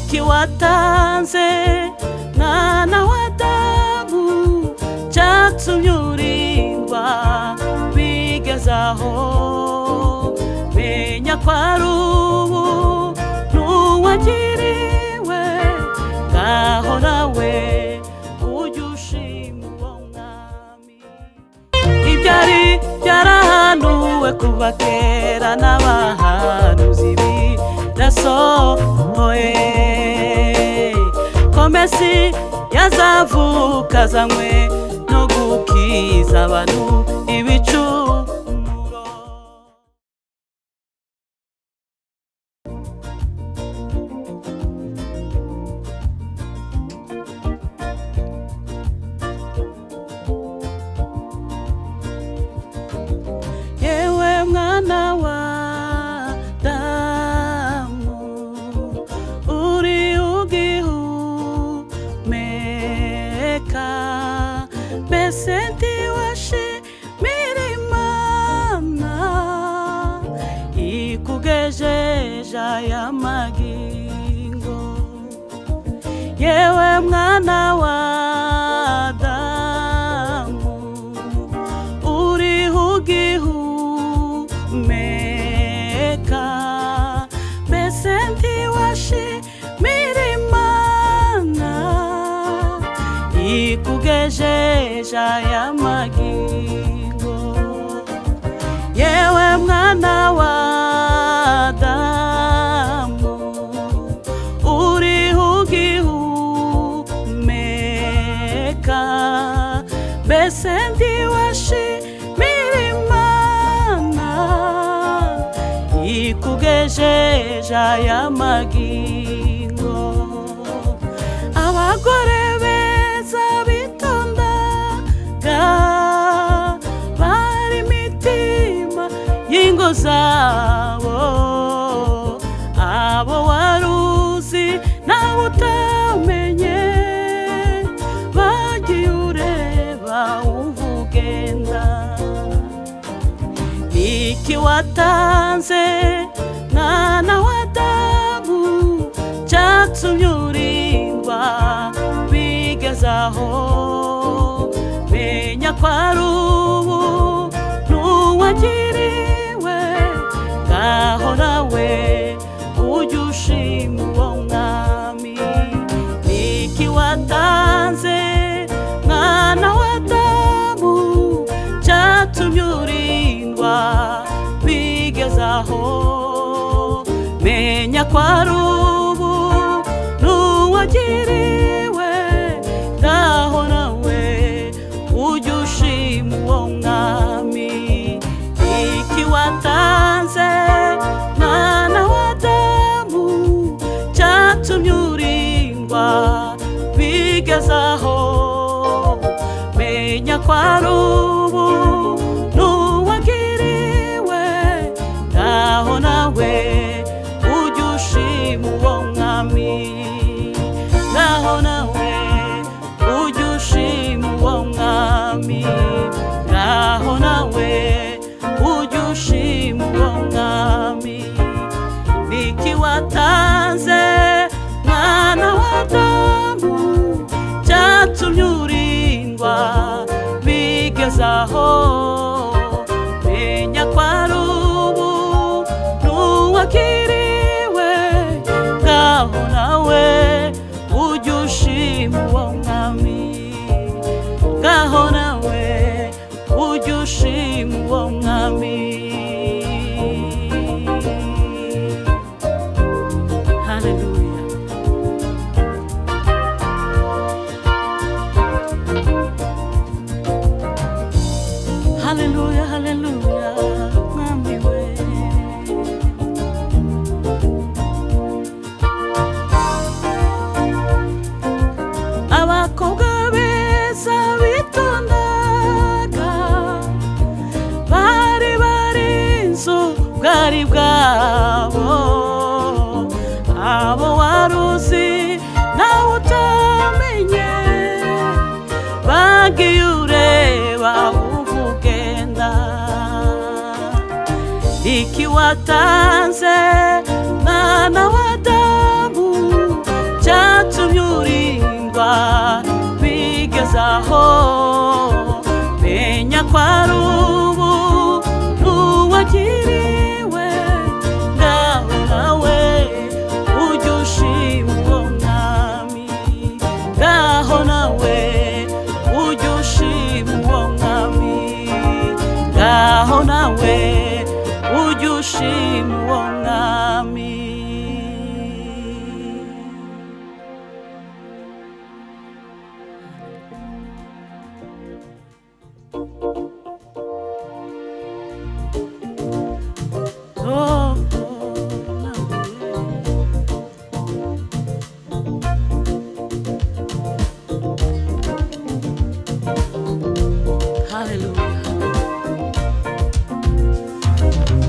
iki watanze mwana w'Adamu cyatumye urindwa bigezaho menya ko ari ubu n'uwagiriwe ngaho nawe ujye ushima uwo mwami. Ibyari byarahanuwe kuva kera n'abahanuzi birasohoye ko Mesi yazavuka azanywe no gukiza abantu ibicumuro. Yewe mwana w'Adamu uri ugihumeka, mbese ntiwashimira Imana ikugejeje aya magingo? Yewe mwana w'Adamu uri ugihumeka, mbese ntiwashimira Imana ikugejeje aya magingo? Yewe mwana w'Adamu uri ugihumeka, mbese ntiwashimira Imana ikugejeje aya magingo? Abagore beza bitondaga bari imitima y'ingo zabo, abo waruzi nawe utamenye bagiye ureba wumva ugenda. Iki watanze mwana w'Adamu cyatumye urindwa bigezaho menya ko ari ubu n'uwagiriwe ngaho nawe ujye ushima uwo mwami. Iki watanze mwana w'Adamu cyatumye urindwa bigezaho menya ko ari ubu n'uwagiriwe ngaho nawe ujye ushima uwo mwami. Iki watanze mwana w'Adamu cyatumye urindwa bigezaho menya ko ari ubu n'uwagiriwe ngaho nawe ujye ushima uwo mwami. Ngaho nawe ujye ushima uwo mwami, ngaho nawe ujye ushima uwo mwami. Iki watanze mwana w'Adamu cyatumye urindwa bigezaho menya ko ari ubu n'uwagiriwe ngaho nawe ujye ushima uwo mwami. Ngaho nawe ujye ushima uwo mwami. Hallelujah. Hallelujah, hallelujah, mwami we. Abakobwa beza bitondaga bari barinze ubwari bwabo, abo waruzi nawe utamenye bagiye ureba wumva ugenda. Iki watanze mwana w'Adamu ngaho menya ko ari ubu n'uwagiriwe, ngaho nawe ujye ushima uwo mwami, ngaho nawe ujye ushima uwo mwami, ngaho nawe ujye ushima uwo mwami.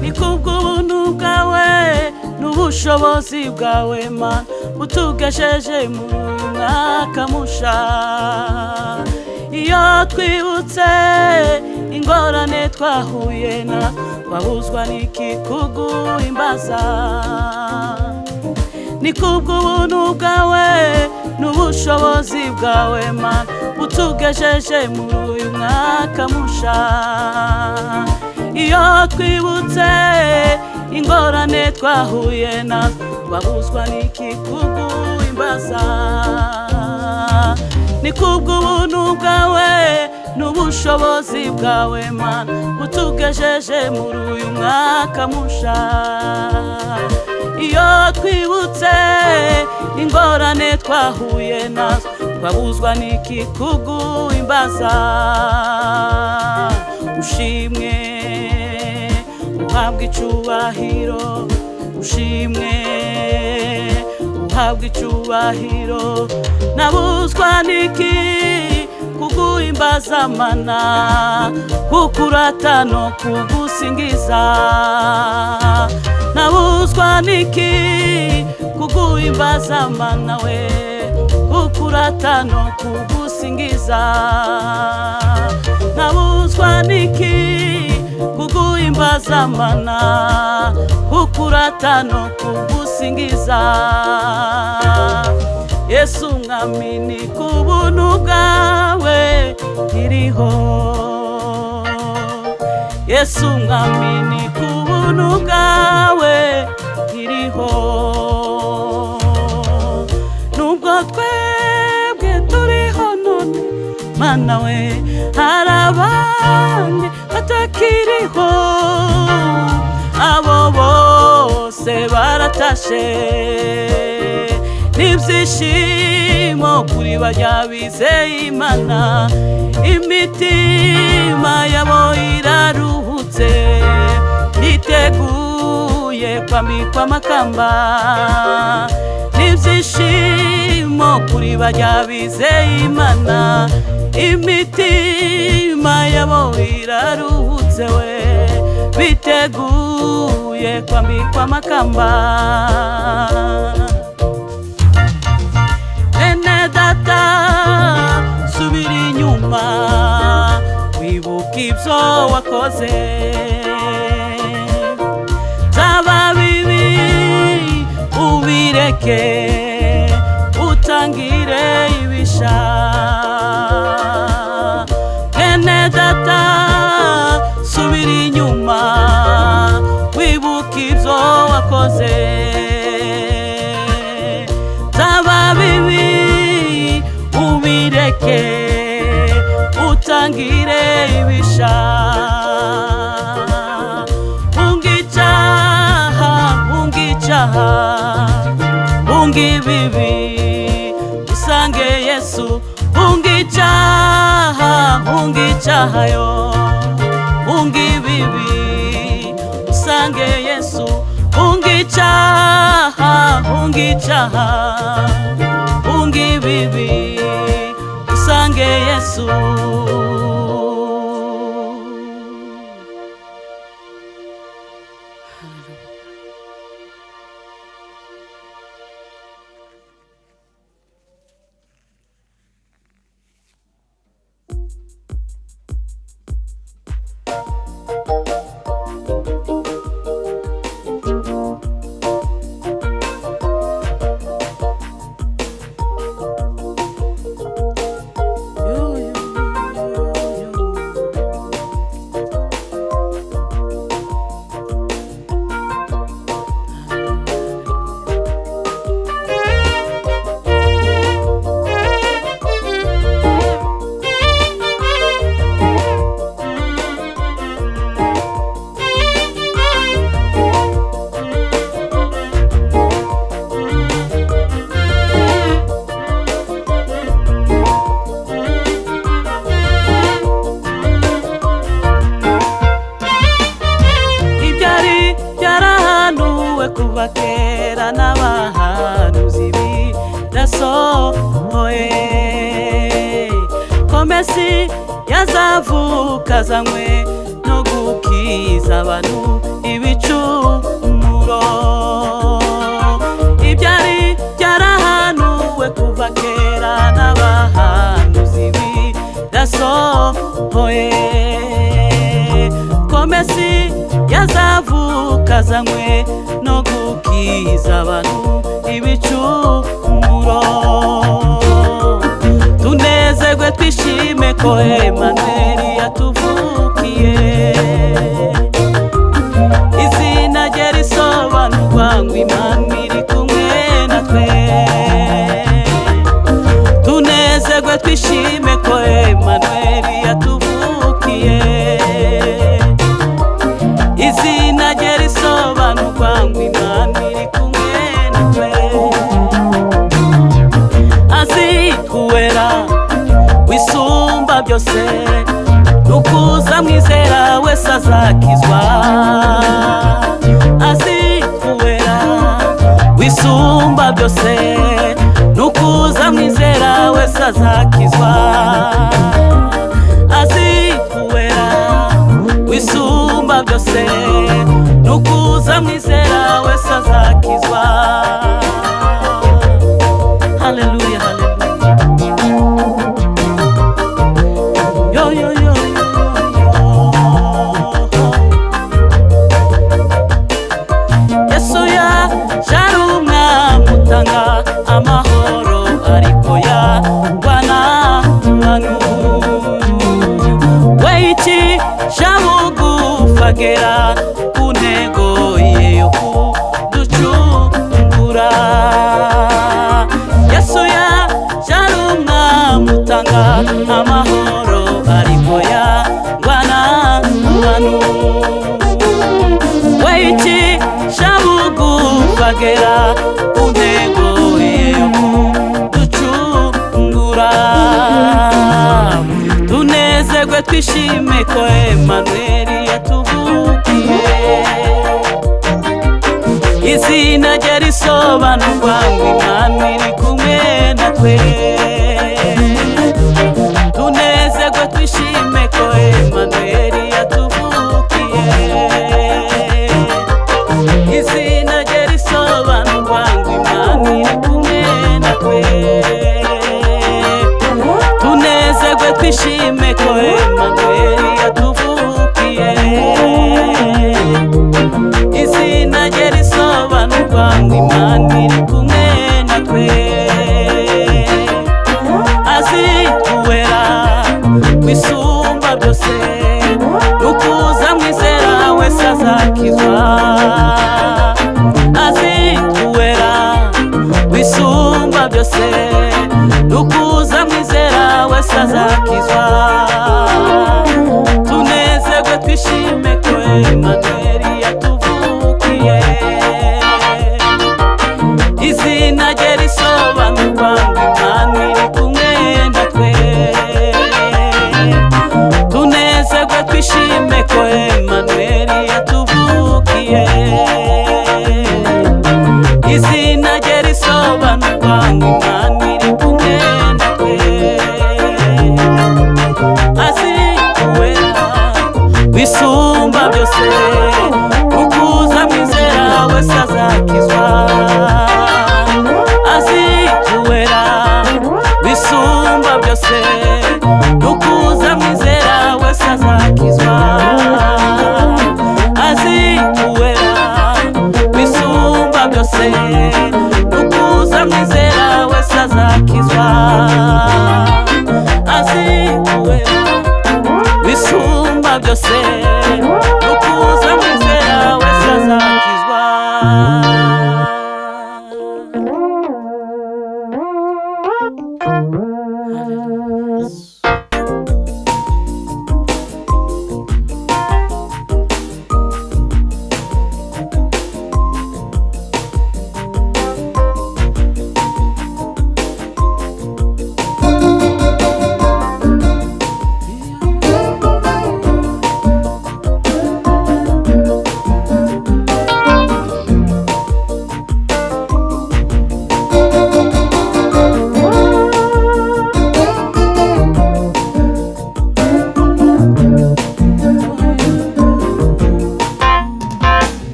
Ni kubw'ubuntu bwawe n'ubushobozi bwawe Mana butugejeje mu mwaka musha. Iyo twibutse ingorane twahuye na twabuzwa n'iki kuguhimbaza. Ni kubw'ubuntu bwawe n'ubushobozi bwawe Mana butugejeje muri uyu mwaka musha. Iyo twibutse ingorane twahuye na twabuzwa n'iki kuguhimbaza. Ni kubw'ubuntu bwawe n'ubushobozi bwawe Mana butugejeje muri uyu mwaka musha. Iyo twibutse ingorane twahuye nazo twabuzwa n'iki kuguhimbaza. Ushimwe uhabwe icubahiro, ushimwe uhabwe icubahiro. Nabuzwa n'iki kuguhimbaza Mana, kukurata no kugusingiza. Nabuzwa n'iki kuguhimbaza Mana we, kukurata no kugusingiza. Nabuzwa n'iki kuguhimbaza Mana, kukurata no kugusingiza. Yesu mwami ni kubuntu bwawe iriho, Yesu mwami ni kubuntu bwawe iriho. Nubwo twebwe turiho none Mana we, hari abandi batakiriho, abo bose baratashe. N'ibyishimo kuri barya bizeye Imana, imitima yabo iraruhutse, niteguye kwambikwa amakamba. N'ibyishimo kuri barya bizeye Imana, imitima yabo iraruhutse we, biteguye kwambikwa amakamba. Bene data subira inyuma, wibuka ibyo wakoze. Byaba bibi ubireke, utangire ibisha. Bene data subira inyuma, wibuka ibyo wakoze. Byaba bibi ubireke, utangire ibisha. Ungicaha ungibibi usange Yesu. Ungicaha yo ungibibi usange Yesu. Ungicaha ungibibi usange Yesu. Mesi yazavuka azanywe no gukiza abantu ibicumuro. Ibyari byarahanuwe kuva kera n'abahanuzi bidasohoye, ko Mesi yazavuka azanywe no gukiza abantu ibicumuro. Tunezerwe twishime ko Emmanuel yatuvukiye, izina rye risobanurwa ngo Imana iri kumwe natwe. Tunezerwe twishime ko Emmanuel yatuvukiye, izina rye risobanurwa ngo Imana iri kumwe natwe. Azikuwera wisumba byose, nukuza mwizera wese azakizwa. Azikuwera wisumba byose, nukuza mwizera wese azakizwa. Azikuwera wisumba byose, nukuza mwizera wese azakizwa. Haleluya, yo yo yo yo. Yesu yaje umwami utanga amahoro, ariko yarwana n'abantu. We yicisha bugufi agera ku ntego ye yo kuducungura. Yesu yaje umwami utanga amahoro, ariko yarwana n'abantu. We yicisha bugufi agera ku ntego ye yo kuducungura. Tunezerwe twishime ko Emmanuel yatuvukiye, izina rye risobanurwa ngo Imana iri kumwe natwe. Tunezerwe twishime ko Emmanuel yatuvukiye, izina rye risobanurwa ngo Imana iri kumwe natwe. Tunezerwe twishime ko Emmanuel yatuvukiye, izina rye risobanurwa ngo Imana iri kumwe natwe. Azikuwera wisumba byose, nukuza mwizera wese azakizwa. Azikuwera wisumba byose, nukuza mwizera wese azakizwa. Tunezerwe twishime ko Emmanuel yatuvukiye, izina rye risobanurwa ngo Imana iri kumwe natwe. Tunezerwe twishime ko Emmanuel yatuvukiye, izina rye risobanurwa ngo Imana iri kumwe natwe. Azikuwera wisumba byose, nukuza mwizera wese azakizwa. Azikuwera wisumba byose, nukuza mwizera wese azakizwa. Azikuwera wisumba byose, nukuza mwizera wese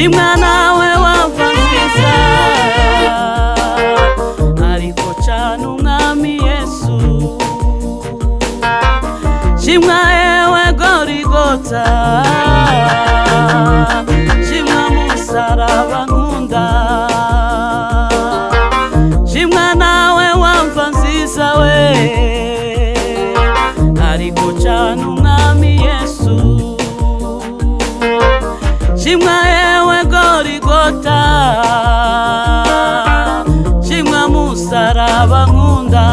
shimwa nawe wamva nziza ariko cane umwami Yesu shimwa ewe Gorigota shimwa musaraba nkunda shimwa nawe wamva nziza we ariko cane umwami Yesu shimwa ewe Gorigota shimwa musaraba nkunda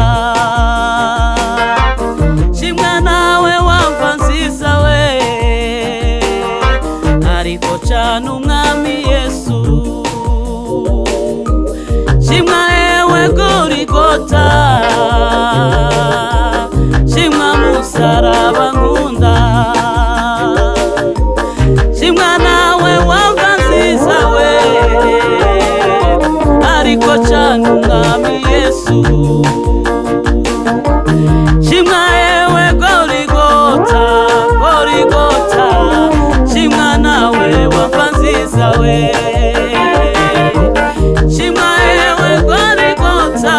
shimwa nawe wamva nziza we ariko cane umwami Yesu shimwa ewe Gorigota shimwa musaraba nkunda shimwa nawe wamva nziza we ariko cane umwami Yesu shimwa ewe Gorigota Gorigota shimwa nawe wamva nziza we shimwa ewe Gorigota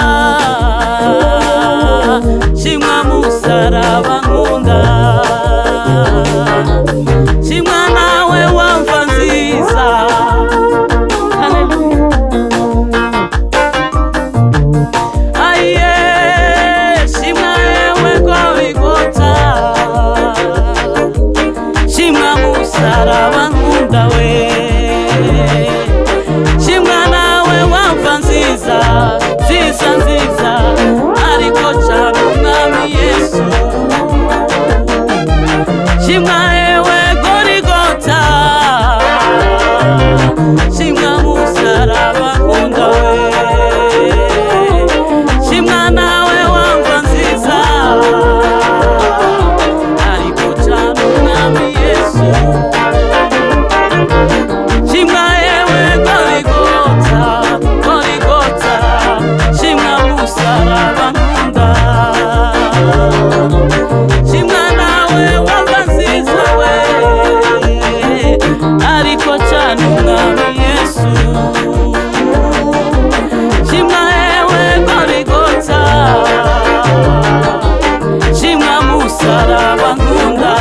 shimwa musaraba nkunda shimwa nawe wamva nziza. Aye shimwa ewe Gorigota shimwa musaraba nkunda we shimwa nawe wamva nziza nziza nziza ariko cane umwami Yesu shimwa ewe Gorigota shimwa musaraba nkunda we shimwa nawe wamva nziza ariko cane umwami Yesu shimwa ewe Gorigota Gorigota shimwa musaraba nkunda shimwa nawe wamva nziza we ariko cane umwami Yesu shimwa ewe Gorigota shimwa musaraba nkunda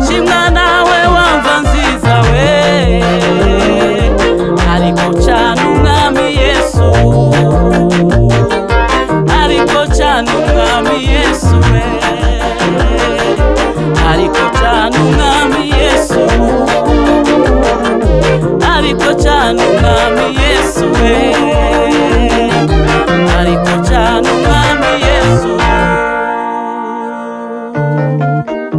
shimwa nawe wamva nziza we ariko cane umwami Yesu ariko cane umwami Yesu we ariko cane umwami Yesu ariko cane umwami Yesu we